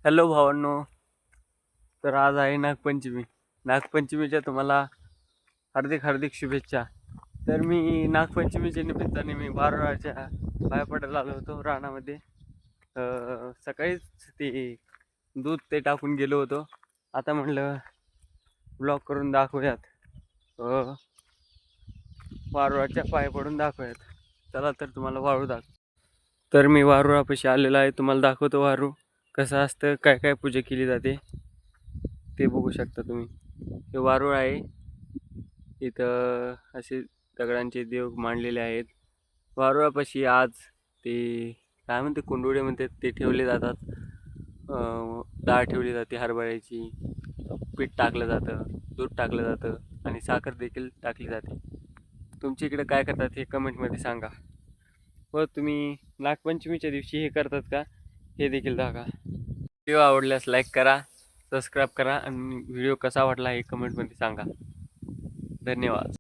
Hello भावांनो. तर आज आहे नागपंचमी. नागपंचमीच्या तुम्हाला हार्दिक हार्दिक शुभेच्छा. तर मी नागपंचमीच्या निमित्ताने मी वारुळाच्या पाया पडायला आलो होतो रानामध्ये. सकाळीच ते दूध ते टाकून गेलो होतो. आता म्हटलं ब्लॉग करून दाखवूयात, वारुळाच्या पाया पडून दाखवूयात. चला तर तुम्हाला वारू दाखव. तर मी वारुळापाशी आलेला आहे. तुम्हाला दाखवतो वारू कसं असतं, काय काय पूजा केली जाते ते बघू शकता तुम्ही. हे वारुळ आहे. इथं असे दगडांचे देव मांडलेले आहेत. वारुळापाशी आज ते काय म्हणते, कुंडुळे म्हणतात, ते ठेवले जातात. डाळ ठेवली जाते हरभऱ्याची, पीठ टाकलं जातं, दूध टाकलं जातं आणि साखर देखील टाकली जाते. तुमच्या इकडे काय करतात हे कमेंटमध्ये सांगा. व तुम्ही नागपंचमीच्या दिवशी हे करतात का हे देखील सांगा. व्हिडिओ आवडल्यास लाईक करा, सबस्क्राईब करा आणि व्हिडिओ कसा वाटला हे कमेंटमध्ये सांगा. धन्यवाद.